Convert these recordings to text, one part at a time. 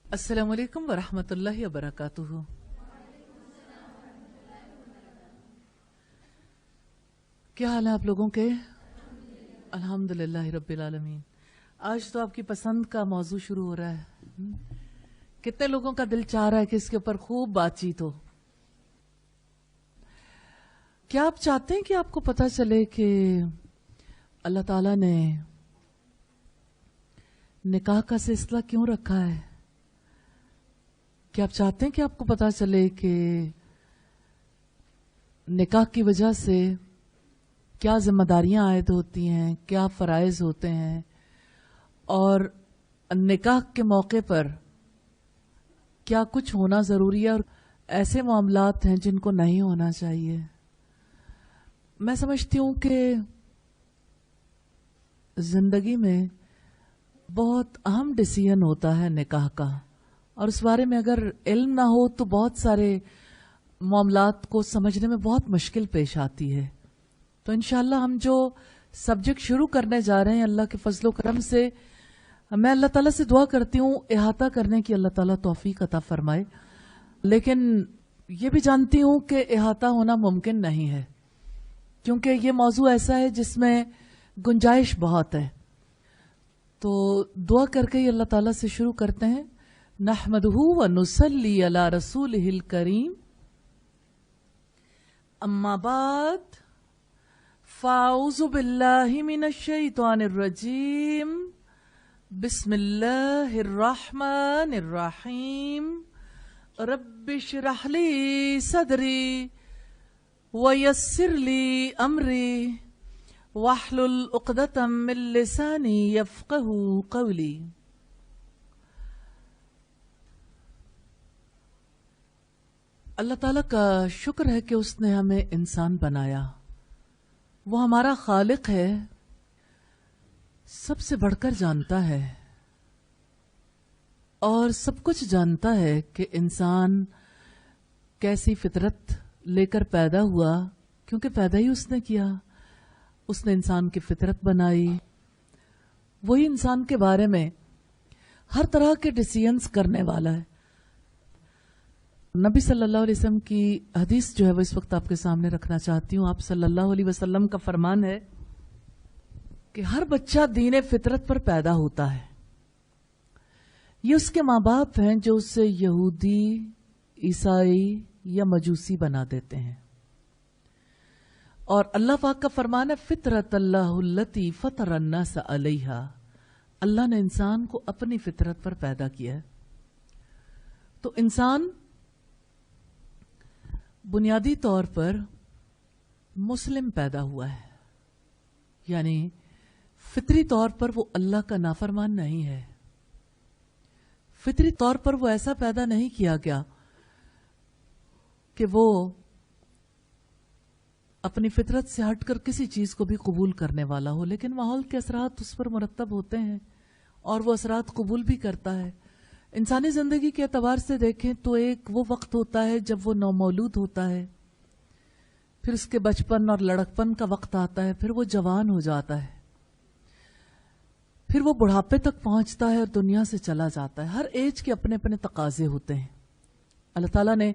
السلام علیکم ورحمۃ اللہ وبرکاتہ۔ کیا حال ہے آپ لوگوں کے؟ الحمدللہ رب العالمین۔ آج تو آپ کی پسند کا موضوع شروع ہو رہا ہے۔ کتنے لوگوں کا دل چاہ رہا ہے کہ اس کے اوپر خوب بات چیت ہو؟ کیا آپ چاہتے ہیں کہ آپ کو پتہ چلے کہ اللہ تعالیٰ نے نکاح کا سلسلہ کیوں رکھا ہے؟ کیا آپ چاہتے ہیں کہ آپ کو پتہ چلے کہ نکاح کی وجہ سے کیا ذمہ داریاں عائد ہوتی ہیں، کیا فرائض ہوتے ہیں، اور نکاح کے موقع پر کیا کچھ ہونا ضروری ہے اور ایسے معاملات ہیں جن کو نہیں ہونا چاہیے؟ میں سمجھتی ہوں کہ زندگی میں بہت اہم ڈیسیژن ہوتا ہے نکاح کا، اور اس بارے میں اگر علم نہ ہو تو بہت سارے معاملات کو سمجھنے میں بہت مشکل پیش آتی ہے۔ تو انشاءاللہ ہم جو سبجیکٹ شروع کرنے جا رہے ہیں، اللہ کے فضل و کرم سے میں اللہ تعالیٰ سے دعا کرتی ہوں احاطہ کرنے کی اللہ تعالیٰ توفیق عطا فرمائے، لیکن یہ بھی جانتی ہوں کہ احاطہ ہونا ممکن نہیں ہے، کیونکہ یہ موضوع ایسا ہے جس میں گنجائش بہت ہے۔ تو دعا کر کے ہی اللہ تعالیٰ سے شروع کرتے ہیں۔ نحمدہ ونصلی علی رسولہ الکریم، اما بعد فاعوذ باللہ من الشیطان الرجیم، بسم اللہ الرحمن الرحیم، رب اشرح لی صدری ویسر لی امری واحلل عقدۃ من لسانی یفقہوا قولی۔ اللہ تعالیٰ کا شکر ہے کہ اس نے ہمیں انسان بنایا۔ وہ ہمارا خالق ہے، سب سے بڑھ کر جانتا ہے اور سب کچھ جانتا ہے کہ انسان کیسی فطرت لے کر پیدا ہوا، کیونکہ پیدا ہی اس نے کیا۔ اس نے انسان کی فطرت بنائی، وہی انسان کے بارے میں ہر طرح کے ڈیسیژنز کرنے والا ہے۔ نبی صلی اللہ علیہ وسلم کی حدیث جو ہے وہ اس وقت آپ کے سامنے رکھنا چاہتی ہوں۔ آپ صلی اللہ علیہ وسلم کا فرمان ہے کہ ہر بچہ دین فطرت پر پیدا ہوتا ہے۔ یہ اس کے ماں باپ ہیں جو اسے یہودی، عیسائی یا مجوسی بنا دیتے ہیں، اور اللہ پاک کا فرمان ہے فطرت اللہ التی فطر الناس علیہا، اللہ نے انسان کو اپنی فطرت پر پیدا کیا ہے۔ تو انسان بنیادی طور پر مسلم پیدا ہوا ہے، یعنی فطری طور پر وہ اللہ کا نافرمان نہیں ہے۔ فطری طور پر وہ ایسا پیدا نہیں کیا گیا کہ وہ اپنی فطرت سے ہٹ کر کسی چیز کو بھی قبول کرنے والا ہو، لیکن ماحول کے اثرات اس پر مرتب ہوتے ہیں اور وہ اثرات قبول بھی کرتا ہے۔ انسانی زندگی کے اعتبار سے دیکھیں تو ایک وہ وقت ہوتا ہے جب وہ نومولود ہوتا ہے، پھر اس کے بچپن اور لڑکپن کا وقت آتا ہے، پھر وہ جوان ہو جاتا ہے، پھر وہ بڑھاپے تک پہنچتا ہے اور دنیا سے چلا جاتا ہے۔ ہر ایج کے اپنے اپنے تقاضے ہوتے ہیں۔ اللہ تعالیٰ نے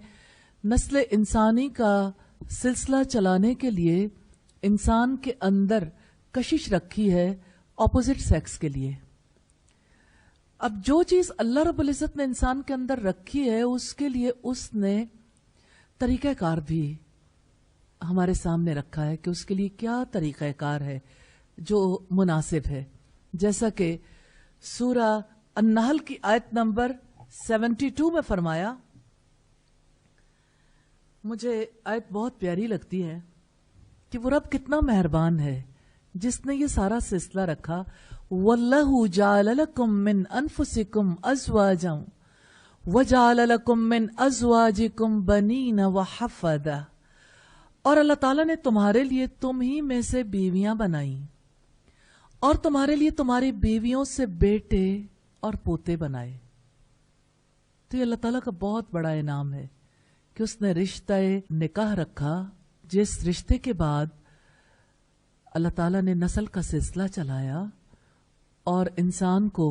نسل انسانی کا سلسلہ چلانے کے لیے انسان کے اندر کشش رکھی ہے اپوزٹ سیکس کے لیے۔ اب جو چیز اللہ رب العزت نے انسان کے اندر رکھی ہے اس کے لیے اس نے طریقہ کار بھی ہمارے سامنے رکھا ہے کہ اس کے لیے کیا طریقہ کار ہے جو مناسب ہے، جیسا کہ سورہ النحل کی آیت نمبر 72 میں فرمایا۔ مجھے آیت بہت پیاری لگتی ہے کہ وہ رب کتنا مہربان ہے جس نے یہ سارا سلسلہ رکھا۔ وَاللَّهُ جَعَلَ لَكُم مِّنْ أَنفُسِكُمْ أَزْوَاجًا وَجَعَلَ لَكُم مِّنْ أَزْوَاجِكُمْ بَنِينَ وَحَفَدَةً، اور اللہ تعالیٰ نے تمہارے لیے تم ہی میں سے بیویاں بنائیں اور تمہارے لیے تمہاری بیویوں سے بیٹے اور پوتے بنائے۔ تو یہ اللہ تعالیٰ کا بہت بڑا انعام ہے کہ اس نے رشتہ نکاح رکھا، جس رشتے کے بعد اللہ تعالیٰ نے نسل کا سلسلہ چلایا اور انسان کو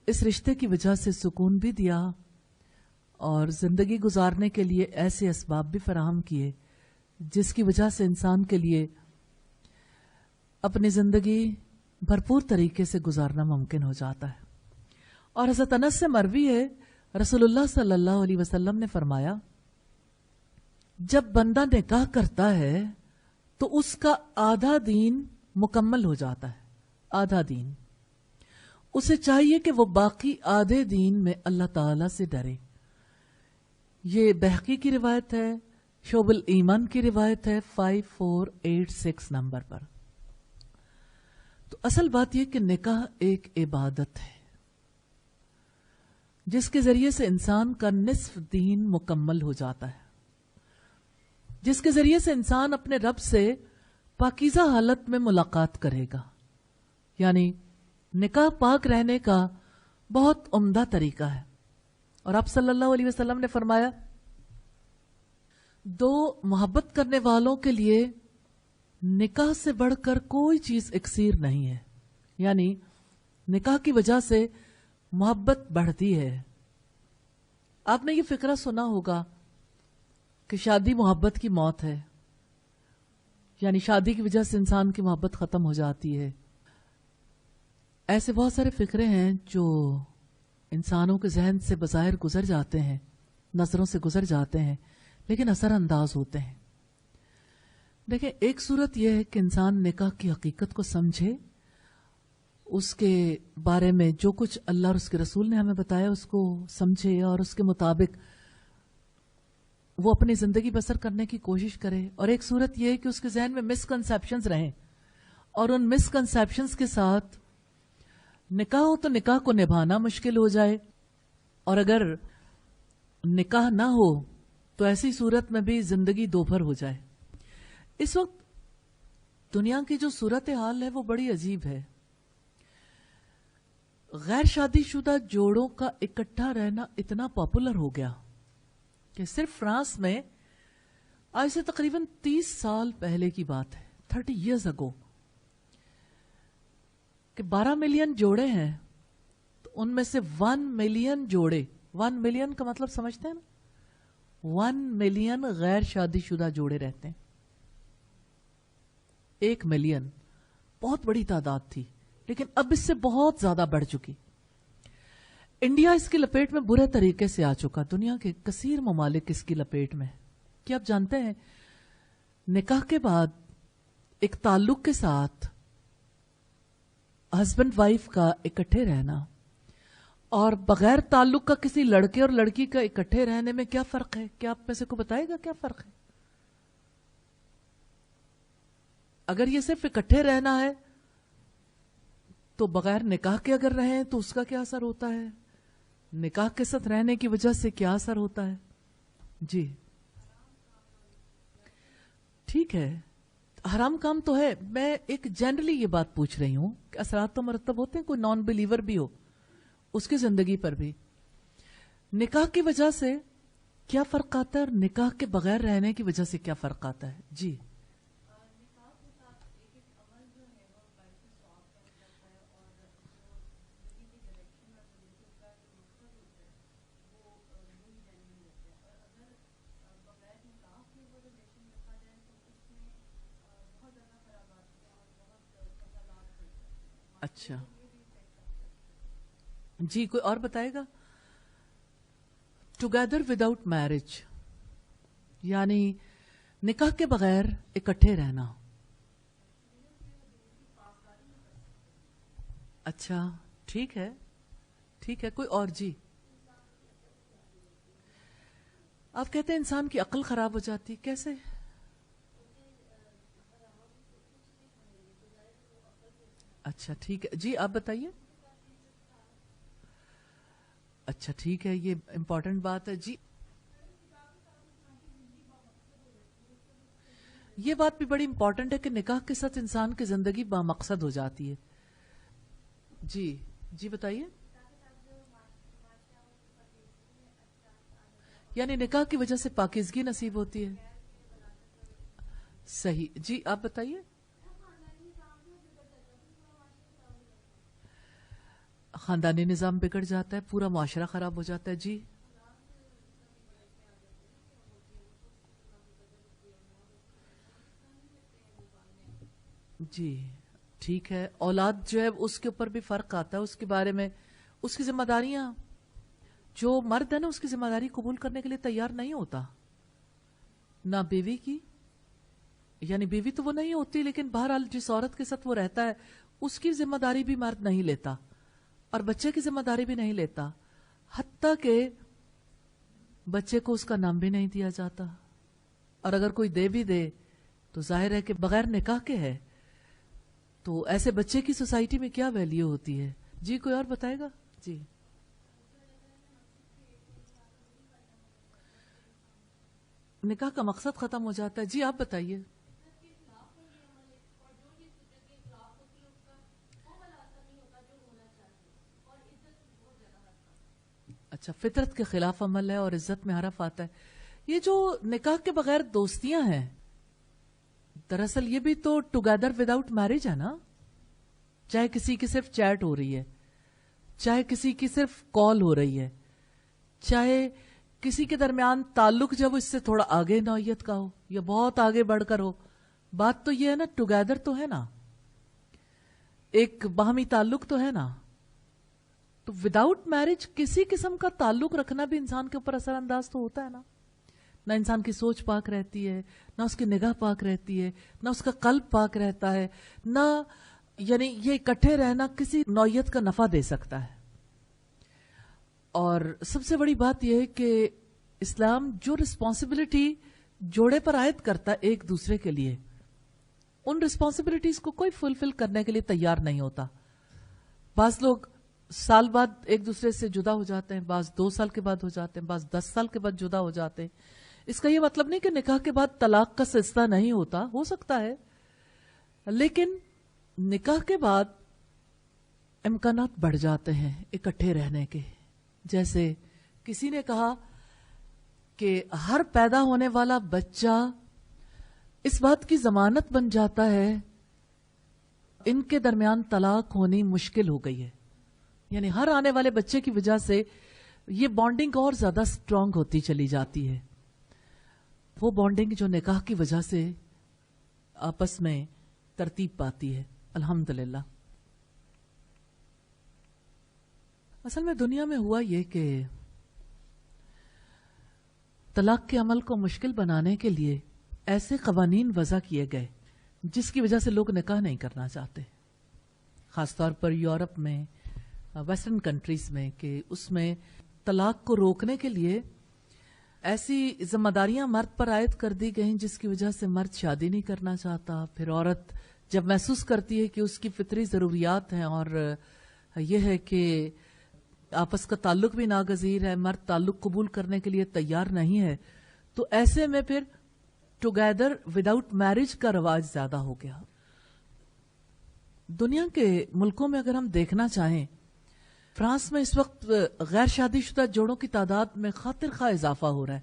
اس رشتے کی وجہ سے سکون بھی دیا اور زندگی گزارنے کے لیے ایسے اسباب بھی فراہم کیے جس کی وجہ سے انسان کے لیے اپنی زندگی بھرپور طریقے سے گزارنا ممکن ہو جاتا ہے. اور حضرت انس سے مروی ہے رسول اللہ صلی اللہ علیہ وسلم نے فرمایا جب بندہ نکاح کرتا ہے تو اس کا آدھا دین مکمل ہو جاتا ہے. آدھا دین اسے چاہیے کہ وہ باقی آدھے دین میں اللہ تعالی سے ڈرے. یہ بہقی کی روایت ہے, شعب الایمان کی روایت ہے 5486 نمبر پر. تو اصل بات یہ کہ نکاح ایک عبادت ہے جس کے ذریعے سے انسان کا نصف دین مکمل ہو جاتا ہے, جس کے ذریعے سے انسان اپنے رب سے پاکیزہ حالت میں ملاقات کرے گا. یعنی نکاح پاک رہنے کا بہت عمدہ طریقہ ہے. اور آپ صلی اللہ علیہ وسلم نے فرمایا دو محبت کرنے والوں کے لیے نکاح سے بڑھ کر کوئی چیز اکسیر نہیں ہے. یعنی نکاح کی وجہ سے محبت بڑھتی ہے. آپ نے یہ فقرہ سنا ہوگا کہ شادی محبت کی موت ہے, یعنی شادی کی وجہ سے انسان کی محبت ختم ہو جاتی ہے. ایسے بہت سارے فقرے ہیں جو انسانوں کے ذہن سے بظاہر گزر جاتے ہیں, نظروں سے گزر جاتے ہیں, لیکن اثر انداز ہوتے ہیں. دیکھیں, ایک صورت یہ ہے کہ انسان نکاح کی حقیقت کو سمجھے, اس کے بارے میں جو کچھ اللہ اور اس کے رسول نے ہمیں بتایا اس کو سمجھے اور اس کے مطابق وہ اپنی زندگی بسر کرنے کی کوشش کرے. اور ایک صورت یہ ہے کہ اس کے ذہن میں مسکنسیپشنز رہیں اور ان مسکنسیپشنز کے ساتھ نکاح ہو تو نکاح کو نبھانا مشکل ہو جائے, اور اگر نکاح نہ ہو تو ایسی صورت میں بھی زندگی دوبھر ہو جائے. اس وقت دنیا کی جو صورت حال ہے وہ بڑی عجیب ہے. غیر شادی شدہ جوڑوں کا اکٹھا رہنا اتنا پاپولر ہو گیا کہ صرف فرانس میں آج سے تقریباً 30 سال پہلے کی بات ہے, 30 years ago, کہ 12 ملین جوڑے ہیں تو ان میں سے 1 ملین جوڑے, 1 ملین کا مطلب سمجھتے ہیں نا, 1 ملین غیر شادی شدہ جوڑے رہتے ہیں. 1 ملین بہت بڑی تعداد تھی, لیکن اب اس سے بہت زیادہ بڑھ چکی. انڈیا اس کی لپیٹ میں برے طریقے سے آ چکا. دنیا کے کثیر ممالک اس کی لپیٹ میں. کیا آپ جانتے ہیں نکاح کے بعد ایک تعلق کے ساتھ ہسبینڈ وائف کا اکٹھے رہنا اور بغیر تعلق کا کسی لڑکے اور لڑکی کا اکٹھے رہنے میں کیا فرق ہے؟ کیا آپ میں سے کو بتائے گا کیا فرق ہے؟ اگر یہ صرف اکٹھے رہنا ہے تو بغیر نکاح کے اگر رہیں تو اس کا کیا اثر ہوتا ہے؟ نکاح کے ساتھ رہنے کی وجہ سے کیا اثر ہوتا ہے؟ جی ٹھیک ہے, حرام کام تو ہے. میں ایک جنرلی یہ بات پوچھ رہی ہوں کہ اثرات تو مرتب ہوتے ہیں, کوئی نان بلیور بھی ہو اس کی زندگی پر بھی. نکاح کی وجہ سے کیا فرق آتا ہے اور نکاح کے بغیر رہنے کی وجہ سے کیا فرق آتا ہے؟ جی اچھا جی, کوئی اور بتائے گا؟ ٹوگیدر وداؤٹ میرج یعنی نکاح کے بغیر اکٹھے رہنا. اچھا ٹھیک ہے, ٹھیک ہے, کوئی اور؟ جی آپ کہتے ہیں انسان کی عقل خراب ہو جاتی, کیسے؟ اچھا ٹھیک ہے, جی آپ بتائیے. اچھا ٹھیک ہے, یہ امپورٹنٹ بات ہے. جی یہ بات بھی بڑی امپورٹنٹ ہے کہ نکاح کے ساتھ انسان کی زندگی بامقصد ہو جاتی ہے. جی جی بتائیے. یعنی نکاح کی وجہ سے پاکیزگی نصیب ہوتی ہے. صحیح, جی آپ بتائیے. خاندانی نظام بگڑ جاتا ہے، پورا معاشرہ خراب ہو جاتا ہے. جی جی ٹھیک ہے. اولاد جو ہے اس کے اوپر بھی فرق آتا ہے، اس کے بارے میں اس کی ذمہ داریاں، جو مرد ہے نا اس کی ذمہ داری قبول کرنے کے لیے تیار نہیں ہوتا، نہ بیوی کی. یعنی بیوی تو وہ نہیں ہوتی، لیکن بہرحال جس عورت کے ساتھ وہ رہتا ہے اس کی ذمہ داری بھی مرد نہیں لیتا، اور بچے کی ذمہ داری بھی نہیں لیتا، حتیٰ کہ بچے کو اس کا نام بھی نہیں دیا جاتا. اور اگر کوئی دے بھی دے تو ظاہر ہے کہ بغیر نکاح کے ہے، تو ایسے بچے کی سوسائٹی میں کیا ویلیو ہوتی ہے. جی کوئی اور بتائے گا. جی نکاح کا مقصد ختم ہو جاتا ہے. جی آپ بتائیے. اچھا، فطرت کے خلاف عمل ہے اور عزت میں حرف آتا ہے. یہ جو نکاح کے بغیر دوستیاں ہیں، دراصل یہ بھی تو ٹوگیدر وداؤٹ میرج ہے نا. چاہے کسی کی صرف چیٹ ہو رہی ہے، چاہے کسی کی صرف کال ہو رہی ہے، چاہے کسی کے درمیان تعلق جب اس سے تھوڑا آگے نوعیت کا ہو یا بہت آگے بڑھ کر ہو، بات تو یہ ہے نا ٹوگیدر تو ہے نا، ایک باہمی تعلق تو ہے نا. تو وداؤٹ میرج کسی قسم کا تعلق رکھنا بھی انسان کے اوپر اثر انداز تو ہوتا ہے نا. نہ انسان کی سوچ پاک رہتی ہے، نہ اس کی نگاہ پاک رہتی ہے، نہ اس کا قلب پاک رہتا ہے، نہ یعنی یہ اکٹھے رہنا کسی نوعیت کا نفع دے سکتا ہے. اور سب سے بڑی بات یہ ہے کہ اسلام جو رسپانسبلٹی جوڑے پر عائد کرتا ہے ایک دوسرے کے لیے، ان رسپانسبلٹیز کو کوئی فلفل کرنے کے لیے تیار نہیں ہوتا. بعض لوگ سال بعد ایک دوسرے سے جدا ہو جاتے ہیں، بعض 2 سال کے بعد ہو جاتے ہیں، بعض 10 سال کے بعد جدا ہو جاتے ہیں. اس کا یہ مطلب نہیں کہ نکاح کے بعد طلاق کا سلسلہ نہیں ہوتا، ہو سکتا ہے، لیکن نکاح کے بعد امکانات بڑھ جاتے ہیں اکٹھے رہنے کے. جیسے کسی نے کہا کہ ہر پیدا ہونے والا بچہ اس بات کی ضمانت بن جاتا ہے ان کے درمیان طلاق ہونی مشکل ہو گئی ہے. یعنی ہر آنے والے بچے کی وجہ سے یہ بانڈنگ اور زیادہ سٹرونگ ہوتی چلی جاتی ہے، وہ بانڈنگ جو نکاح کی وجہ سے آپس میں ترتیب پاتی ہے. الحمدللہ. اصل میں دنیا میں ہوا یہ کہ طلاق کے عمل کو مشکل بنانے کے لیے ایسے قوانین وضع کیے گئے جس کی وجہ سے لوگ نکاح نہیں کرنا چاہتے، خاص طور پر یورپ میں، ویسٹرن کنٹریز میں، کہ اس میں طلاق کو روکنے کے لیے ایسی ذمہ داریاں مرد پر عائد کر دی گئیں جس کی وجہ سے مرد شادی نہیں کرنا چاہتا. پھر عورت جب محسوس کرتی ہے کہ اس کی فطری ضروریات ہیں اور یہ ہے کہ آپس کا تعلق بھی ناگزیر ہے، مرد تعلق قبول کرنے کے لیے تیار نہیں ہے، تو ایسے میں پھر ٹوگیدر وداؤٹ میرج کا رواج زیادہ ہو گیا. دنیا کے ملکوں میں اگر ہم دیکھنا چاہیں، فرانس میں اس وقت غیر شادی شدہ جوڑوں کی تعداد میں خاطر خواہ اضافہ ہو رہا ہے.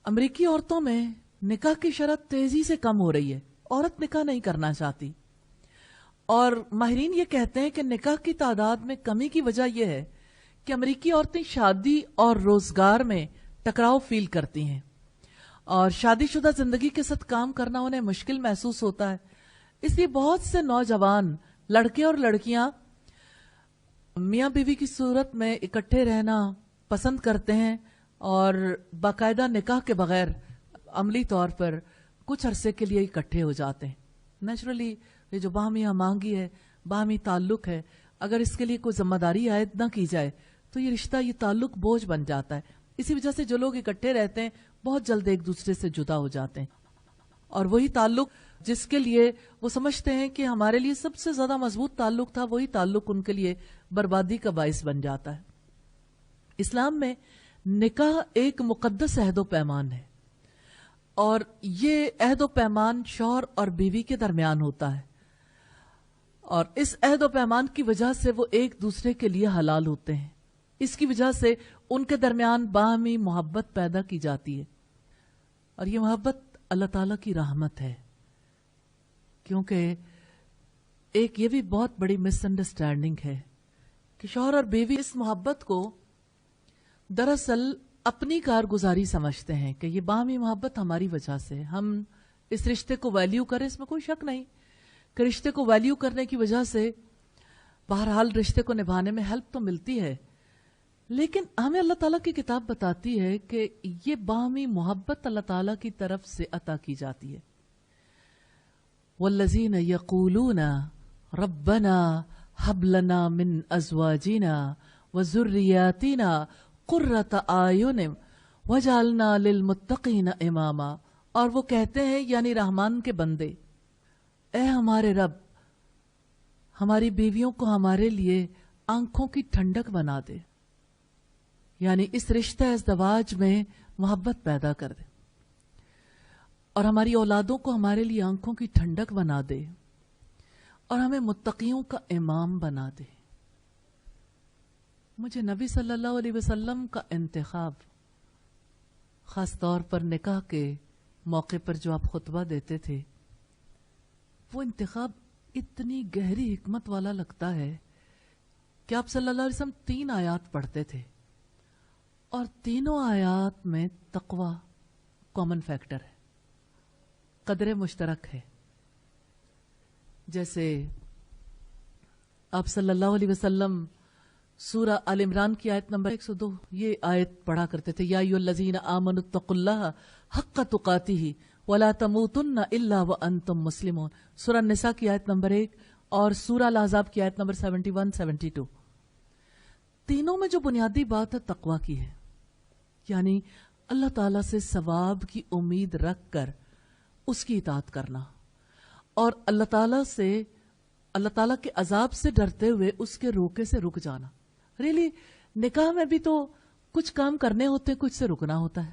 امریکی عورتوں میں نکاح کی شرط تیزی سے کم ہو رہی ہے، عورت نکاح نہیں کرنا چاہتی، اور ماہرین یہ کہتے ہیں کہ نکاح کی تعداد میں کمی کی وجہ یہ ہے کہ امریکی عورتیں شادی اور روزگار میں ٹکراؤ فیل کرتی ہیں، اور شادی شدہ زندگی کے ساتھ کام کرنا انہیں مشکل محسوس ہوتا ہے. اس لیے بہت سے نوجوان لڑکے اور لڑکیاں میاں بیوی کی صورت میں اکٹھے رہنا پسند کرتے ہیں اور باقاعدہ نکاح کے بغیر عملی طور پر کچھ عرصے کے لیے اکٹھے ہو جاتے ہیں. نیچرلی یہ جو باہمی ہمانگی ہے، باہمی تعلق ہے، اگر اس کے لیے کوئی ذمہ داری عائد نہ کی جائے تو یہ رشتہ، یہ تعلق بوجھ بن جاتا ہے. اسی وجہ سے جو لوگ اکٹھے رہتے ہیں بہت جلد ایک دوسرے سے جدا ہو جاتے ہیں، اور وہی تعلق جس کے لیے وہ سمجھتے ہیں کہ ہمارے لیے سب سے زیادہ مضبوط تعلق تھا، وہی تعلق ان کے لیے بربادی کا باعث بن جاتا ہے. اسلام میں نکاح ایک مقدس عہد و پیمان ہے، اور یہ عہد و پیمان شوہر اور بیوی کے درمیان ہوتا ہے، اور اس عہد و پیمان کی وجہ سے وہ ایک دوسرے کے لیے حلال ہوتے ہیں. اس کی وجہ سے ان کے درمیان باہمی محبت پیدا کی جاتی ہے، اور یہ محبت اللہ تعالیٰ کی رحمت ہے. کیونکہ ایک یہ بھی بہت بڑی مس انڈرسٹینڈنگ ہے کہ شوہر اور بیوی اس محبت کو دراصل اپنی کارگزاری سمجھتے ہیں کہ یہ باہمی محبت ہماری وجہ سے، ہم اس رشتے کو ویلیو کریں، اس میں کوئی شک نہیں کہ رشتے کو ویلیو کرنے کی وجہ سے بہرحال رشتے کو نبھانے میں ہیلپ تو ملتی ہے، لیکن ہمیں اللہ تعالیٰ کی کتاب بتاتی ہے کہ یہ باہمی محبت اللہ تعالیٰ کی طرف سے عطا کی جاتی ہے. وَالَّذِينَ يَقُولُونَ رَبَّنَا هَبْ لَنَا مِنْ أَزْوَاجِنَا وَذُرِّيَّاتِنَا قُرَّةَ أَعْيُنٍ وَاجْعَلْنَا لِلْمُتَّقِينَ إِمَامًا. اور وہ کہتے ہیں یعنی رحمان کے بندے، اے ہمارے رب، ہماری بیویوں کو ہمارے لیے آنکھوں کی ٹھنڈک بنا دے، یعنی اس رشتہ ازدواج میں محبت پیدا کر دے، اور ہماری اولادوں کو ہمارے لیے آنکھوں کی ٹھنڈک بنا دے، اور ہمیں متقیوں کا امام بنا دے. مجھے نبی صلی اللہ علیہ وسلم کا انتخاب، خاص طور پر نکاح کے موقع پر جو آپ خطبہ دیتے تھے، وہ انتخاب اتنی گہری حکمت والا لگتا ہے کہ آپ صلی اللہ علیہ وسلم 3 آیات پڑھتے تھے، اور تینوں آیات میں تقوی کامن فیکٹر ہے، قدر مشترک ہے. جیسے آپ صلی اللہ علیہ وسلم سورہ آل عمران کی آیت نمبر 102 یہ آیت پڑھا کرتے تھے، یا ایھا الذین آمنوا اتقوا اللہ حق تقاتہ ولا تموتن الا وانتم مسلمون، سورہ النساء کی آیت نمبر 1 اور سورہ الاحزاب کی آیت نمبر 71-72. تینوں میں جو بنیادی بات ہے تقوی کی ہے، یعنی اللہ تعالیٰ سے ثواب کی امید رکھ کر اس کی اطاعت کرنا، اور اللہ تعالیٰ کے عذاب سے ڈرتے ہوئے اس کے روکے سے رک جانا. ریلی نکاح میں بھی تو کچھ کام کرنے ہوتے ہیں، کچھ سے رکنا ہوتا ہے،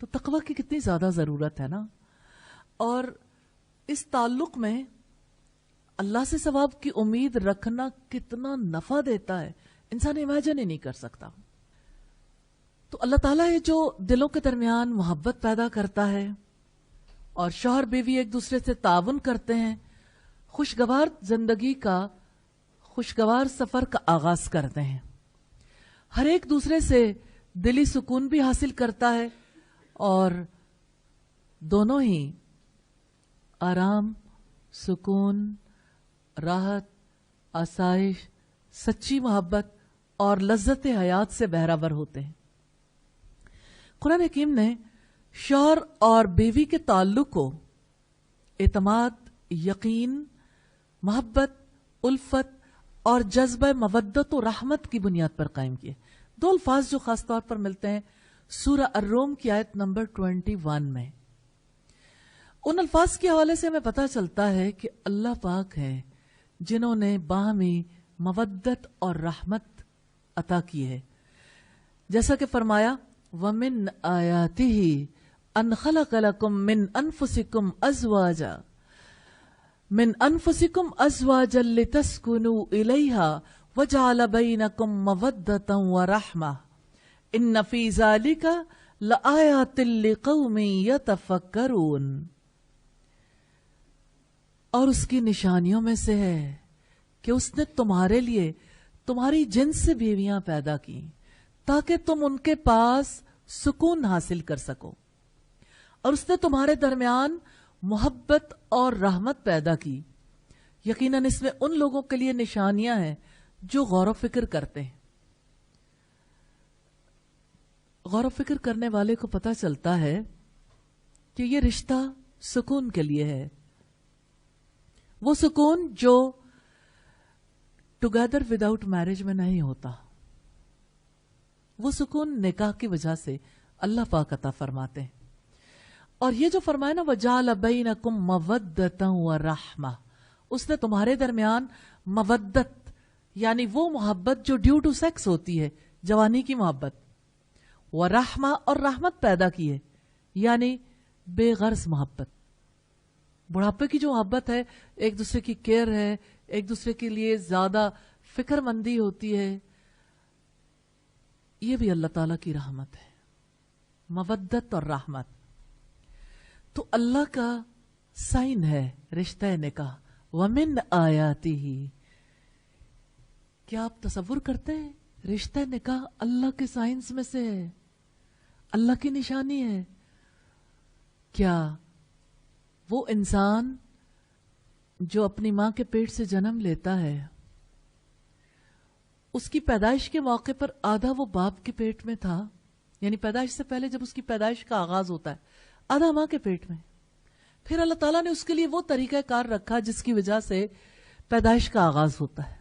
تو تقوی کی کتنی زیادہ ضرورت ہے نا. اور اس تعلق میں اللہ سے ثواب کی امید رکھنا کتنا نفع دیتا ہے انسان امیجن ہی نہیں کر سکتا. تو اللہ تعالیٰ ہے جو دلوں کے درمیان محبت پیدا کرتا ہے، اور شوہر بیوی ایک دوسرے سے تعاون کرتے ہیں، خوشگوار زندگی کا، خوشگوار سفر کا آغاز کرتے ہیں، ہر ایک دوسرے سے دلی سکون بھی حاصل کرتا ہے، اور دونوں ہی آرام، سکون، راحت، آسائش، سچی محبت اور لذت حیات سے بہرہ ہوتے ہیں. قرآن حکیم نے شوہر اور بیوی کے تعلق کو اعتماد، یقین، محبت، الفت اور جذبہ مودت و رحمت کی بنیاد پر قائم کیے. 2 الفاظ جو خاص طور پر ملتے ہیں سورہ الروم کی آیت نمبر 21 میں. ان الفاظ کے حوالے سے ہمیں پتہ چلتا ہے کہ اللہ پاک ہیں جنہوں نے باہمی مودت اور رحمت عطا کی ہے. جیسا کہ فرمایا وَمِنْ آيَاتِهِ أَنْ خَلَقَ لَكُم مِّنْ أَنفُسِكُمْ أَزْوَاجًا لِتَسْكُنُوا إِلَيْهَا وَجَعَلَ بَيْنَكُم مَّوَدَّةً وَرَحْمَةً إِنَّ فِي ذَلِكَ لَآيَاتٍ لِقَوْمٍ يَتَفَكَّرُونَ. اور اس کی نشانیوں میں سے ہے کہ اس نے تمہارے لیے تمہاری جنس سے بیویاں پیدا کی تاکہ تم ان کے پاس سکون حاصل کر سکو، اور اس نے تمہارے درمیان محبت اور رحمت پیدا کی. یقیناً اس میں ان لوگوں کے لیے نشانیاں ہیں جو غور و فکر کرتے ہیں. غور و فکر کرنے والے کو پتہ چلتا ہے کہ یہ رشتہ سکون کے لیے ہے، وہ سکون جو ٹوگیدر وداؤٹ میرج میں نہیں ہوتا، وہ سکون نکاح کی وجہ سے اللہ پاک عطا فرماتے ہیں. اور یہ جو فرمایا نا وَجَعَلَ بَيْنَكُم مَّوَدَّةً وَرَحْمَةً، اس نے تمہارے درمیان مودت یعنی وہ محبت جو ڈیو ٹو سیکس ہوتی ہے، جوانی کی محبت، ورحمہ اور رحمت پیدا کی ہے، یعنی بے غرض محبت. بڑھاپے کی جو محبت ہے، ایک دوسرے کی کیئر ہے، ایک دوسرے کے لیے زیادہ فکر مندی ہوتی ہے، یہ بھی اللہ تعالیٰ کی رحمت ہے، مودت اور رحمت. تو اللہ کا سائن ہے رشتہ نکاح. وَمِنْ آیَاتِهِ، کیا آپ تصور کرتے ہیں رشتہ نکاح اللہ کے سائنس میں سے ہے، اللہ کی نشانی ہے؟ کیا وہ انسان جو اپنی ماں کے پیٹ سے جنم لیتا ہے، اس کی پیدائش کے موقع پر آدھا وہ باپ کے پیٹ میں تھا، یعنی پیدائش سے پہلے جب اس کی پیدائش کا آغاز ہوتا ہے آدھا ماں کے پیٹ میں، پھر اللہ تعالیٰ نے اس کے لیے وہ طریقہ کار رکھا جس کی وجہ سے پیدائش کا آغاز ہوتا ہے۔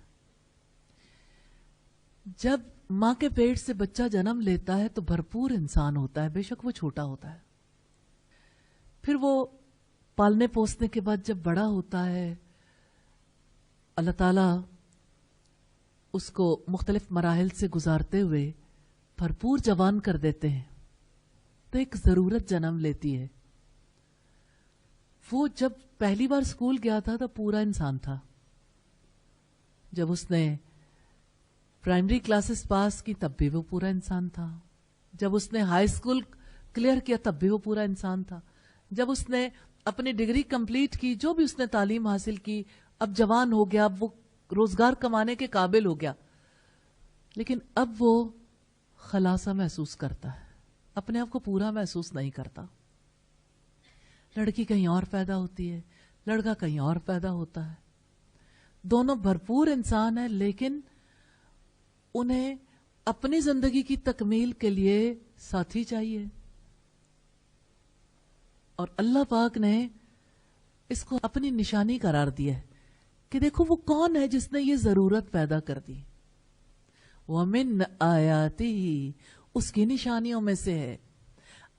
جب ماں کے پیٹ سے بچہ جنم لیتا ہے تو بھرپور انسان ہوتا ہے، بے شک وہ چھوٹا ہوتا ہے، پھر وہ پالنے پوسنے کے بعد جب بڑا ہوتا ہے اللہ تعالیٰ اس کو مختلف مراحل سے گزارتے ہوئے بھرپور جوان کر دیتے ہیں، تو ایک ضرورت جنم لیتی ہے۔ وہ جب پہلی بار اسکول گیا تھا تو پورا انسان تھا، جب اس نے پرائمری کلاسز پاس کی تب بھی وہ پورا انسان تھا، جب اس نے ہائی اسکول کلیئر کیا تب بھی وہ پورا انسان تھا، جب اس نے اپنی ڈگری کمپلیٹ کی، جو بھی اس نے تعلیم حاصل کی، اب جوان ہو گیا، اب وہ روزگار کمانے کے قابل ہو گیا، لیکن اب وہ خلاصہ محسوس کرتا ہے، اپنے آپ کو پورا محسوس نہیں کرتا۔ لڑکی کہیں اور پیدا ہوتی ہے، لڑکا کہیں اور پیدا ہوتا ہے، دونوں بھرپور انسان ہیں، لیکن انہیں اپنی زندگی کی تکمیل کے لیے ساتھی چاہیے، اور اللہ پاک نے اس کو اپنی نشانی قرار دیا ہے کہ دیکھو وہ کون ہے جس نے یہ ضرورت پیدا کر دی۔ وَمِنْ آیَاتِهِ، اس کی نشانیوں میں سے ہے،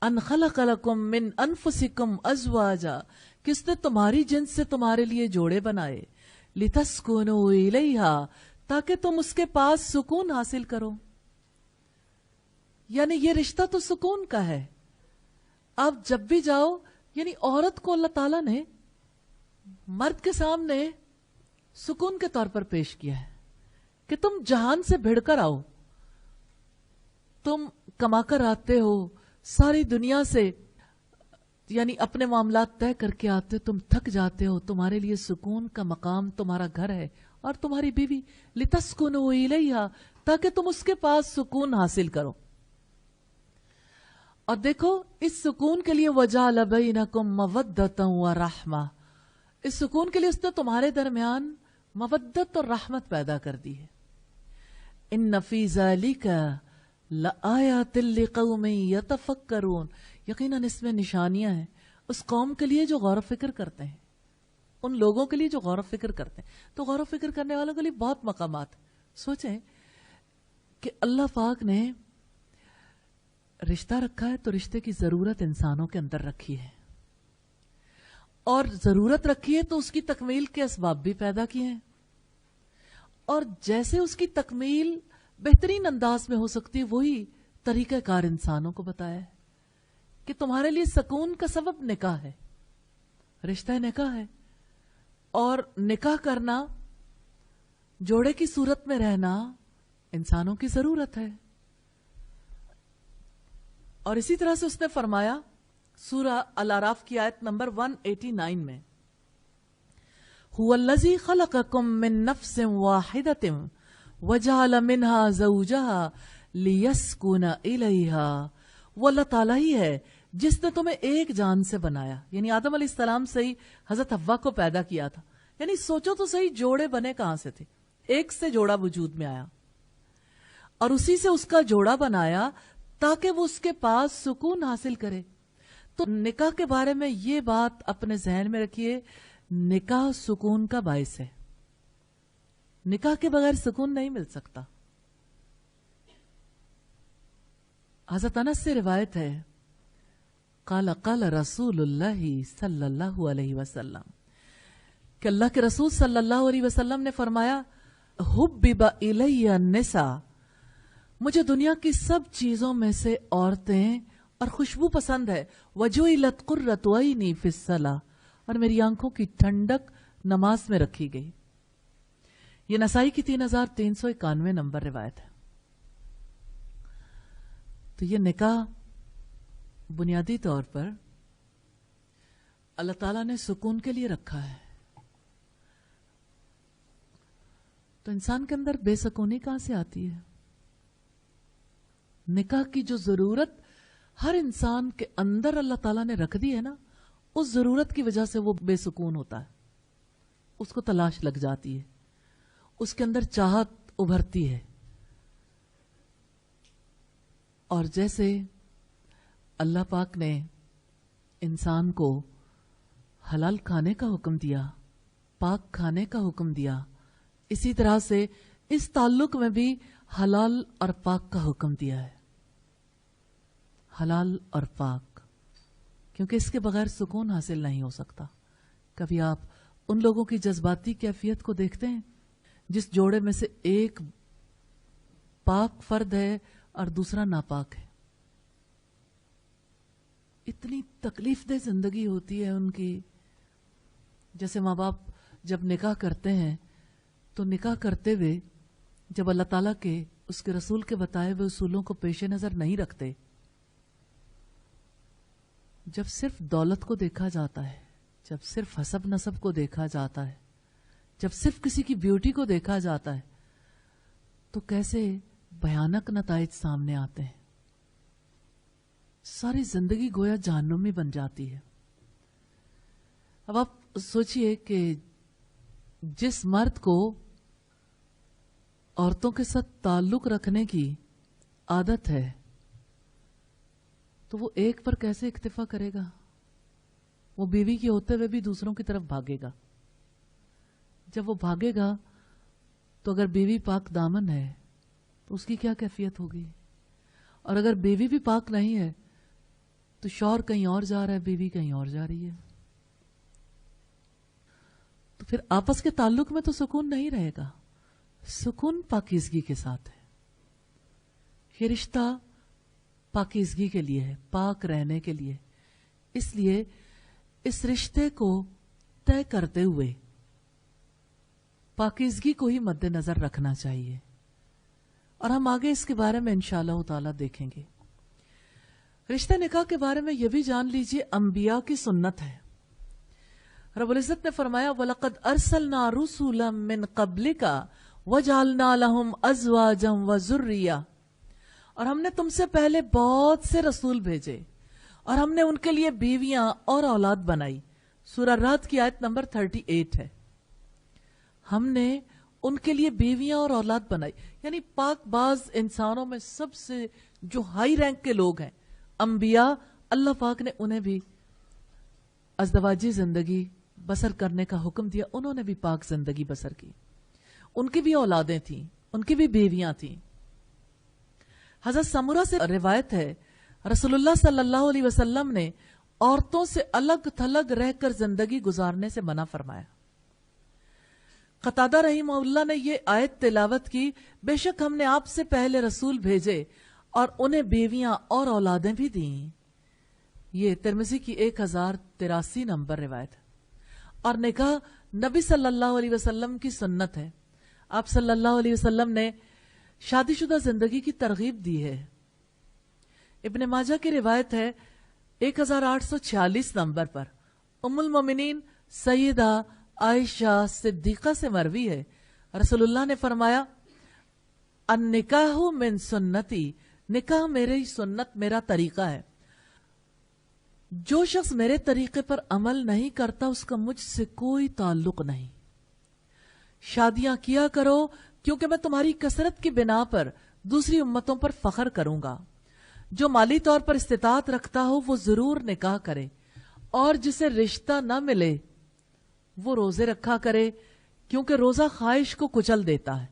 ان خلق لکم من انفسکم ازواجا، کس نے تمہاری جنس سے تمہارے لیے جوڑے بنائے، لتسکنوا الیہا، تاکہ تم اس کے پاس سکون حاصل کرو۔ یعنی یہ رشتہ تو سکون کا ہے، آپ جب بھی جاؤ، یعنی عورت کو اللہ تعالیٰ نے مرد کے سامنے سکون کے طور پر پیش کیا ہے کہ تم جہان سے بھڑ کر آؤ، تم کما کر آتے ہو ساری دنیا سے، یعنی اپنے معاملات طے کر کے آتے، تم تھک جاتے ہو، تمہارے لیے سکون کا مقام تمہارا گھر ہے اور تمہاری بیوی، لتسکنوا الیہا، تاکہ تم اس کے پاس سکون حاصل کرو۔ اور دیکھو اس سکون کے لیے وجعل بینکم مودۃ ورحمہ، اس سکون کے لیے اس نے تمہارے درمیان مودت اور رحمت پیدا کر دی ہے۔ ان فی ذالک لآیات لقوم یتفکرون، یقیناً اس میں نشانیاں ہیں اس قوم کے لیے جو غور و فکر کرتے ہیں، ان لوگوں کے لیے جو غور و فکر کرتے ہیں۔ تو غور و فکر کرنے والوں کے لیے بہت مقامات ہیں۔ سوچیں کہ اللہ پاک نے رشتہ رکھا ہے تو رشتے کی ضرورت انسانوں کے اندر رکھی ہے، اور ضرورت رکھی ہے تو اس کی تکمیل کے اسباب بھی پیدا کیے ہیں، اور جیسے اس کی تکمیل بہترین انداز میں ہو سکتی ہے وہی طریقہ کار انسانوں کو بتایا ہے کہ تمہارے لیے سکون کا سبب نکاح ہے، رشتہ نکاح ہے، اور نکاح کرنا، جوڑے کی صورت میں رہنا انسانوں کی ضرورت ہے۔ اور اسی طرح سے اس نے فرمایا سورہ الاعراف کی آیت نمبر 189 میں، هو الذی خلقکم من نفس واحدۃ وجعل منها زوجها لیسکن الیہا، وہ اللہ تعالیٰ ہی ہے جس نے تمہیں ایک جان سے بنایا، یعنی آدم علیہ السلام سے ہی حضرت حوا کو پیدا کیا تھا۔ یعنی سوچو تو صحیح، جوڑے بنے کہاں سے تھے؟ ایک سے جوڑا وجود میں آیا، اور اسی سے اس کا جوڑا بنایا تاکہ وہ اس کے پاس سکون حاصل کرے۔ تو نکاح کے بارے میں یہ بات اپنے ذہن میں رکھیے، نکاح سکون کا باعث ہے، نکاح کے بغیر سکون نہیں مل سکتا۔ حضرت انس سے روایت ہے، قال قال رسول اللہ صلی اللہ علیہ وسلم، کہ اللہ کے رسول صلی اللہ علیہ وسلم نے فرمایا، حبب الی النساء، مجھے دنیا کی سب چیزوں میں سے عورتیں اور خوشبو پسند ہے، وجعلت قرۃ عینی فی الصلاۃ، اور میری آنکھوں کی ٹھنڈک نماز میں رکھی گئی۔ یہ نسائی کی 3391 نمبر روایت ہے۔ تو یہ نکاح بنیادی طور پر اللہ تعالیٰ نے سکون کے لیے رکھا ہے۔ تو انسان کے اندر بے سکونی کہاں سے آتی ہے؟ نکاح کی جو ضرورت ہر انسان کے اندر اللہ تعالیٰ نے رکھ دی ہے نا، اس ضرورت کی وجہ سے وہ بے سکون ہوتا ہے، اس کو تلاش لگ جاتی ہے، اس کے اندر چاہت ابھرتی ہے. اور جیسے اللہ پاک نے انسان کو حلال کھانے کا حکم دیا، پاک کھانے کا حکم دیا، اسی طرح سے اس تعلق میں بھی حلال اور پاک کا حکم دیا ہے. حلال اور پاک، کیونکہ اس کے بغیر سکون حاصل نہیں ہو سکتا. کبھی آپ ان لوگوں کی جذباتی کیفیت کو دیکھتے ہیں جس جوڑے میں سے ایک پاک فرد ہے اور دوسرا ناپاک ہے. اتنی تکلیف دہ زندگی ہوتی ہے ان کی. جیسے ماں باپ جب نکاح کرتے ہیں تو نکاح کرتے ہوئے جب اللہ تعالیٰ کے اس کے رسول کے بتائے ہوئے اصولوں کو پیش نظر نہیں رکھتے، جب صرف دولت کو دیکھا جاتا ہے، جب صرف حسب نسب کو دیکھا جاتا ہے، جب صرف کسی کی بیوٹی کو دیکھا جاتا ہے، تو کیسے بھیانک نتائج سامنے آتے ہیں. ساری زندگی گویا جہنمی بن جاتی ہے. اب آپ سوچئے کہ جس مرد کو عورتوں کے ساتھ تعلق رکھنے کی عادت ہے تو وہ ایک پر کیسے اکتفا کرے گا؟ وہ بیوی کے ہوتے ہوئے بھی دوسروں کی طرف بھاگے گا. جب وہ بھاگے گا تو اگر بیوی پاک دامن ہے تو اس کی کیا کیفیت ہوگی؟ اور اگر بیوی بھی پاک نہیں ہے تو شوہر کہیں اور جا رہا ہے، بیوی کہیں اور جا رہی ہے، تو پھر آپس کے تعلق میں تو سکون نہیں رہے گا. سکون پاکیزگی کے ساتھ ہے. یہ رشتہ پاکیزگی کے لیے ہے، پاک رہنے کے لیے. اس لیے اس رشتے کو طے کرتے ہوئے پاکیزگی کو ہی مد نظر رکھنا چاہیے. اور ہم آگے اس کے بارے میں انشاءاللہ تعالی دیکھیں گے. رشتہ نکاح کے بارے میں یہ بھی جان لیجئے انبیاء کی سنت ہے. رب العزت نے فرمایا وَلَقَدْ أَرْسَلْنَا رُسُلًا مِّن قَبْلِكَ وَجَعَلْنَا لَهُمْ أَزْوَاجًا وَذُرِّيَّةً. اور ہم نے تم سے پہلے بہت سے رسول بھیجے اور ہم نے ان کے لیے بیویاں اور اولاد بنائی. سورہ رعد کی آیت نمبر 38 ہے. ہم نے ان کے لیے بیویاں اور اولاد بنائی، یعنی پاک باز انسانوں میں سب سے جو ہائی رینک کے لوگ ہیں انبیاء، اللہ پاک نے انہیں بھی ازدواجی زندگی بسر کرنے کا حکم دیا. انہوں نے بھی پاک زندگی بسر کی. ان کی بھی اولادیں تھیں، ان کی بھی بیویاں تھیں. حضرت سمرہ سے روایت ہے رسول اللہ صلی اللہ علیہ وسلم نے عورتوں سے الگ تھلگ رہ کر زندگی گزارنے سے منع فرمایا. قتادہ رحمہ اللہ نے یہ آیت تلاوت کی، بے شک ہم نے آپ سے پہلے رسول بھیجے اور انہیں بیویاں اور اولادیں بھی دیں. یہ ترمذی کی 1083 نمبر روایت ہے. اور نکاح نبی صلی اللہ علیہ وسلم کی سنت ہے. آپ صلی اللہ علیہ وسلم نے شادی شدہ زندگی کی ترغیب دی ہے. ابن ماجہ کی روایت ہے 1846 نمبر پر، ام المومنین سیدہ عائشہ صدیقہ سے مروی ہے، رسول اللہ نے فرمایا النکاح من سنتی، نکاح میری سنت، میرا طریقہ ہے. جو شخص میرے طریقے پر عمل نہیں کرتا اس کا مجھ سے کوئی تعلق نہیں. شادیاں کیا کرو کیونکہ میں تمہاری کثرت کی بنا پر دوسری امتوں پر فخر کروں گا. جو مالی طور پر استطاعت رکھتا ہو وہ ضرور نکاح کرے، اور جسے رشتہ نہ ملے وہ روزے رکھا کرے کیونکہ روزہ خواہش کو کچل دیتا ہے.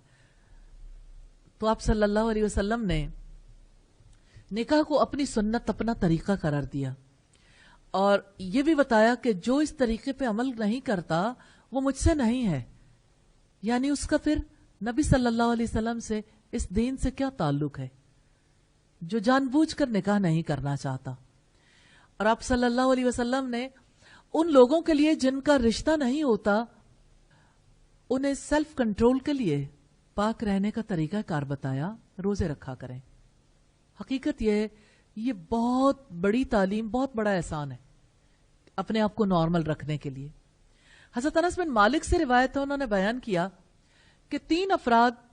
تو آپ صلی اللہ علیہ وسلم نے نکاح کو اپنی سنت، اپنا طریقہ قرار دیا اور یہ بھی بتایا کہ جو اس طریقے پہ عمل نہیں کرتا وہ مجھ سے نہیں ہے. یعنی اس کا پھر نبی صلی اللہ علیہ وسلم سے، اس دین سے کیا تعلق ہے جو جان بوجھ کر نکاح نہیں کرنا چاہتا. اور آپ صلی اللہ علیہ وسلم نے ان لوگوں کے لیے جن کا رشتہ نہیں ہوتا انہیں سیلف کنٹرول کے لیے پاک رہنے کا طریقہ کار بتایا، روزے رکھا کریں. حقیقت یہ بہت بڑی تعلیم، بہت بڑا احسان ہے اپنے آپ کو نارمل رکھنے کے لیے. حضرت انس بن مالک سے روایت ہے، انہوں نے بیان کیا کہ 3 افراد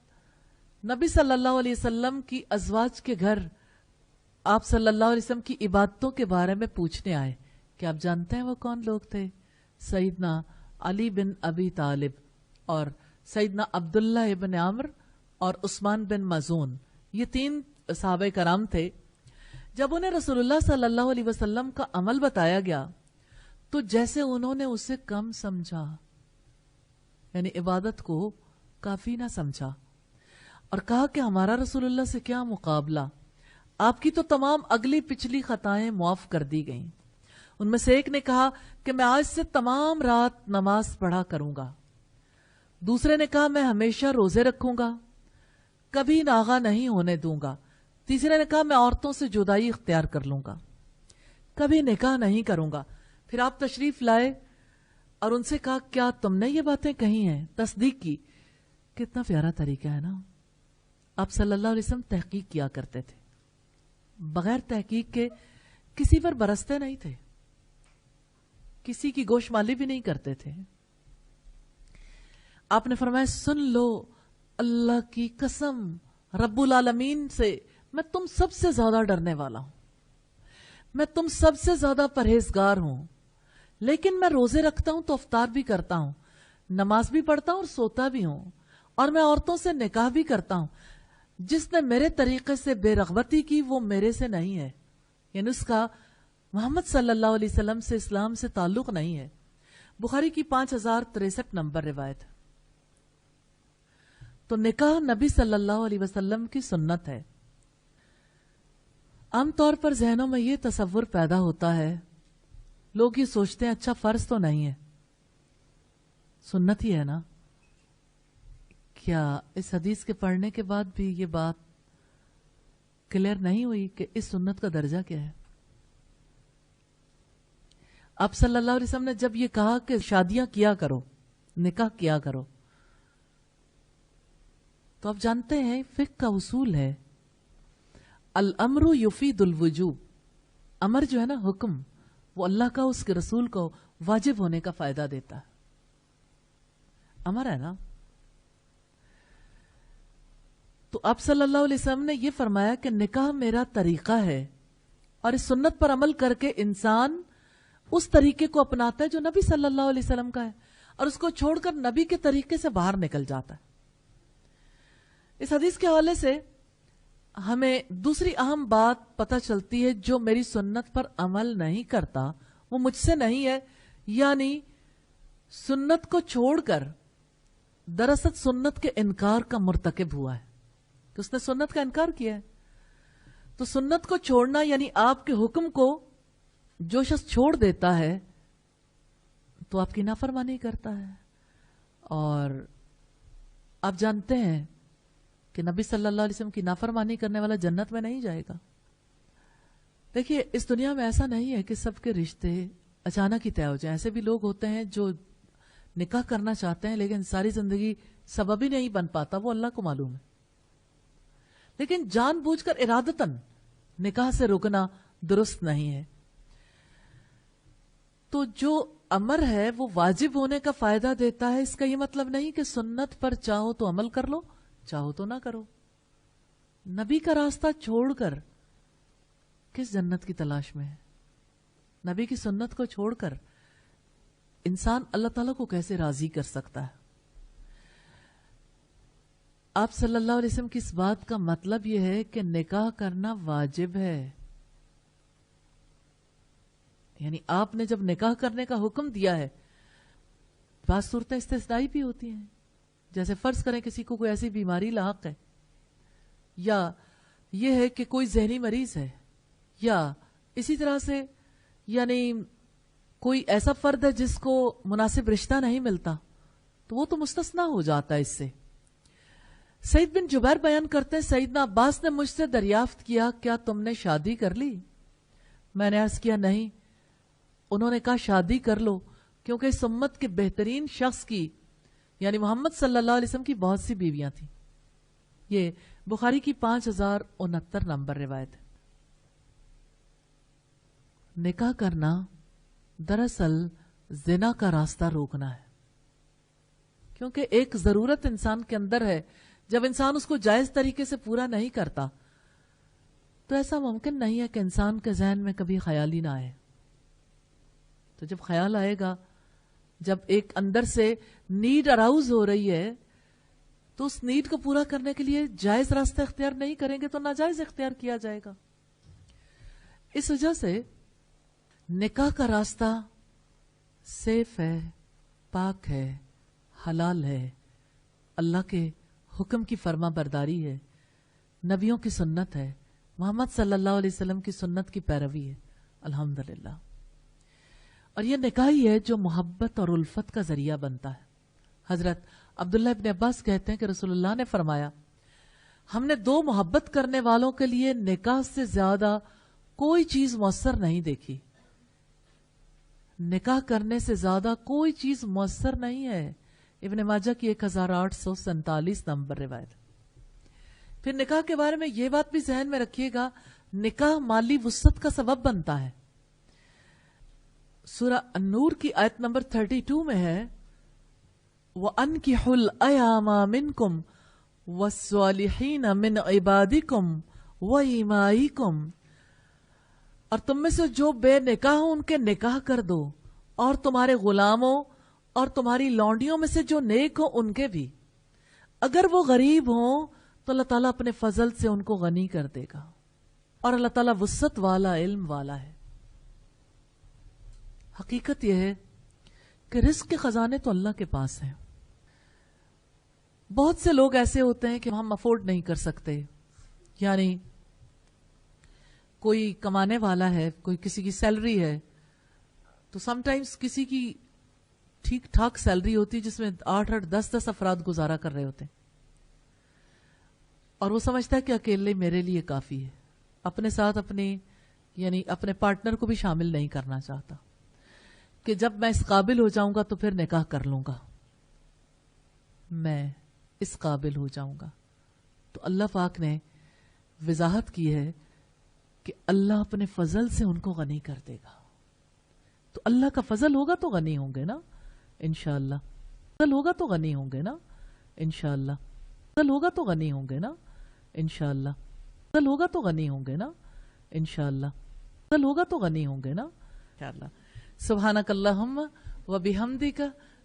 نبی صلی اللہ علیہ وسلم کی ازواج کے گھر آپ صلی اللہ علیہ وسلم کی عبادتوں کے بارے میں پوچھنے آئے. کہ آپ جانتے ہیں وہ کون لوگ تھے؟ سیدنا علی بن ابی طالب اور سیدنا عبداللہ ابن عمر اور عثمان بن مظعون. یہ 3 صحابہ کرام تھے. جب انہیں رسول اللہ صلی اللہ علیہ وسلم کا عمل بتایا گیا تو جیسے انہوں نے اسے کم سمجھا، یعنی عبادت کو کافی نہ سمجھا، اور کہا کہ ہمارا رسول اللہ سے کیا مقابلہ، آپ کی تو تمام اگلی پچھلی خطائیں معاف کر دی گئیں. ان میں سے ایک نے کہا کہ میں آج سے تمام رات نماز پڑھا کروں گا. دوسرے نے کہا میں ہمیشہ روزے رکھوں گا، کبھی ناغا نہیں ہونے دوں گا. تیسرے نے کہا میں عورتوں سے جدائی اختیار کر لوں گا، کبھی نکاح نہیں کروں گا. پھر آپ تشریف لائے اور ان سے کہا کیا تم نے یہ باتیں کہی ہیں؟ تصدیق کی. کتنا پیارا طریقہ ہے نا. آپ صلی اللہ علیہ وسلم تحقیق کیا کرتے تھے، بغیر تحقیق کے کسی پر برستے نہیں تھے، کسی کی گوش مالی بھی نہیں کرتے تھے. آپ نے فرمایا سن لو اللہ کی قسم رب العالمین سے میں تم سب سے زیادہ ڈرنے والا ہوں، میں تم سب سے زیادہ پرہیزگار ہوں، لیکن میں روزے رکھتا ہوں تو افطار بھی کرتا ہوں، نماز بھی پڑھتا ہوں اور سوتا بھی ہوں، اور میں عورتوں سے نکاح بھی کرتا ہوں. جس نے میرے طریقے سے بے رغبتی کی وہ میرے سے نہیں ہے. یعنی اس کا محمد صلی اللہ علیہ وسلم سے، اسلام سے تعلق نہیں ہے. بخاری کی 5063 نمبر روایت. تو نکاح نبی صلی اللہ علیہ وسلم کی سنت ہے. عام طور پر ذہنوں میں یہ تصور پیدا ہوتا ہے، لوگ یہ سوچتے ہیں اچھا فرض تو نہیں ہے، سنت ہی ہے نا. کیا اس حدیث کے پڑھنے کے بعد بھی یہ بات کلیئر نہیں ہوئی کہ اس سنت کا درجہ کیا ہے؟ آپ صلی اللہ علیہ وسلم نے جب یہ کہا کہ شادیاں کیا کرو، نکاح کیا کرو، تو آپ جانتے ہیں فقہ کا اصول ہے الامر یفید الوجوب. امر جو ہے نا، حکم، وہ اللہ کا اس کے رسول کو واجب ہونے کا فائدہ دیتا ہے. امر ہے نا. تو آپ صلی اللہ علیہ وسلم نے یہ فرمایا کہ نکاح میرا طریقہ ہے، اور اس سنت پر عمل کر کے انسان اس طریقے کو اپناتا ہے جو نبی صلی اللہ علیہ وسلم کا ہے، اور اس کو چھوڑ کر نبی کے طریقے سے باہر نکل جاتا ہے. اس حدیث کے حوالے سے ہمیں دوسری اہم بات پتہ چلتی ہے، جو میری سنت پر عمل نہیں کرتا وہ مجھ سے نہیں ہے. یعنی سنت کو چھوڑ کر دراصل سنت کے انکار کا مرتکب ہوا ہے کہ اس نے سنت کا انکار کیا ہے. تو سنت کو چھوڑنا یعنی آپ کے حکم کو جو شخص چھوڑ دیتا ہے تو آپ کی نافرمانی کرتا ہے. اور آپ جانتے ہیں کہ نبی صلی اللہ علیہ وسلم کی نافرمانی کرنے والا جنت میں نہیں جائے گا. دیکھیے اس دنیا میں ایسا نہیں ہے کہ سب کے رشتے اچانک ہی طے ہو جائیں. ایسے بھی لوگ ہوتے ہیں جو نکاح کرنا چاہتے ہیں لیکن ساری زندگی سبب ہی نہیں بن پاتا، وہ اللہ کو معلوم ہے. لیکن جان بوجھ کر ارادتاً نکاح سے رکنا درست نہیں ہے. تو جو امر ہے وہ واجب ہونے کا فائدہ دیتا ہے. اس کا یہ مطلب نہیں کہ سنت پر چاہو تو عمل کر لو، چاہو تو نہ کرو. نبی کا راستہ چھوڑ کر کس جنت کی تلاش میں ہے؟ نبی کی سنت کو چھوڑ کر انسان اللہ تعالیٰ کو کیسے راضی کر سکتا ہے؟ آپ صلی اللہ علیہ وسلم کی اس بات کا مطلب یہ ہے کہ نکاح کرنا واجب ہے. یعنی آپ نے جب نکاح کرنے کا حکم دیا ہے، بعض صورتیں استثنائی بھی ہوتی ہیں. جیسے فرض کریں کسی کو کوئی ایسی بیماری لاحق ہے، یا یہ ہے کہ کوئی ذہنی مریض ہے، یا اسی طرح سے یعنی کوئی ایسا فرد ہے جس کو مناسب رشتہ نہیں ملتا، تو وہ تو مستثنا ہو جاتا ہے اس سے. سعید بن جبیر بیان کرتے ہیں سیدنا عباس نے مجھ سے دریافت کیا کیا تم نے شادی کر لی؟ میں نے عرض کیا نہیں. انہوں نے کہا شادی کر لو، کیونکہ اس امت کے بہترین شخص کی یعنی محمد صلی اللہ علیہ وسلم کی بہت سی بیویاں تھیں. یہ بخاری کی 5069 نمبر روایت ہے. نکاح کرنا دراصل زنا کا راستہ روکنا ہے. کیونکہ ایک ضرورت انسان کے اندر ہے، جب انسان اس کو جائز طریقے سے پورا نہیں کرتا تو ایسا ممکن نہیں ہے کہ انسان کے ذہن میں کبھی خیال ہی نہ آئے. تو جب خیال آئے گا، جب ایک اندر سے نیڈ اراؤز ہو رہی ہے تو اس نیڈ کو پورا کرنے کے لیے جائز راستہ اختیار نہیں کریں گے تو ناجائز اختیار کیا جائے گا. اس وجہ سے نکاح کا راستہ سیف ہے، پاک ہے، حلال ہے، اللہ کے حکم کی فرما برداری ہے، نبیوں کی سنت ہے، محمد صلی اللہ علیہ وسلم کی سنت کی پیروی ہے. الحمدللہ. اور یہ نکاح ہی ہے جو محبت اور الفت کا ذریعہ بنتا ہے. حضرت عبداللہ ابن عباس کہتے ہیں کہ رسول اللہ نے فرمایا، ہم نے دو محبت کرنے والوں کے لیے نکاح سے زیادہ کوئی چیز مؤثر نہیں دیکھی. نکاح کرنے سے زیادہ کوئی چیز مؤثر نہیں ہے. ابن ماجہ کی 1847 نمبر روایت. پھر نکاح کے بارے میں یہ بات بھی ذہن میں رکھیے گا، نکاح مالی وسعت کا سبب بنتا ہے. سورہ النور کی آیت نمبر 32 میں ہے، وَأَنْكِحُوا الْأَيَامَ مِنْكُمْ وَالصَّالِحِينَ مِنْ عِبَادِكُمْ وَإِمَائِكُمْ، اور تم میں سے جو بے نکاح ہوں ان کے نکاح کر دو، اور تمہارے غلاموں اور تمہاری لونڈیوں میں سے جو نیک ہوں ان کے بھی. اگر وہ غریب ہوں تو اللہ تعالیٰ اپنے فضل سے ان کو غنی کر دے گا، اور اللہ تعالیٰ وسعت والا، علم والا ہے. حقیقت یہ ہے کہ رزق کے خزانے تو اللہ کے پاس ہیں. بہت سے لوگ ایسے ہوتے ہیں کہ ہم افورڈ نہیں کر سکتے، یعنی کوئی کمانے والا ہے، کوئی کسی کی سیلری ہے، تو سم ٹائمز کسی کی ٹھیک ٹھاک سیلری ہوتی جس میں 8-8 10-10 افراد گزارا کر رہے ہوتے ہیں، اور وہ سمجھتا ہے کہ اکیلے میرے لیے کافی ہے، اپنے ساتھ یعنی اپنے پارٹنر کو بھی شامل نہیں کرنا چاہتا کہ جب میں اس قابل ہو جاؤں گا تو پھر نکاح کر لوں گا، میں اس قابل ہو جاؤں گا. تو اللہ پاک نے وضاحت کی ہے کہ اللہ اپنے فضل سے ان کو غنی کر دے گا. تو اللہ کا فضل ہوگا تو غنی ہوں گے نا انشاءاللہ. فضل ہوگا تو غنی ہوں گے نا انشاءاللہ. فضل ہوگا تو غنی ہوں گے نا انشاءاللہ. فضل ہوگا تو غنی ہوں گے نا انشاءاللہ. فضل ہوگا تو غنی ہوں گے نا انشاءاللہ. سبحانک اللہم و بحمدک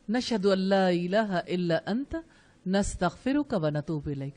نشہد ان لا الہ الا انت نستغفرک و نتوب الیک.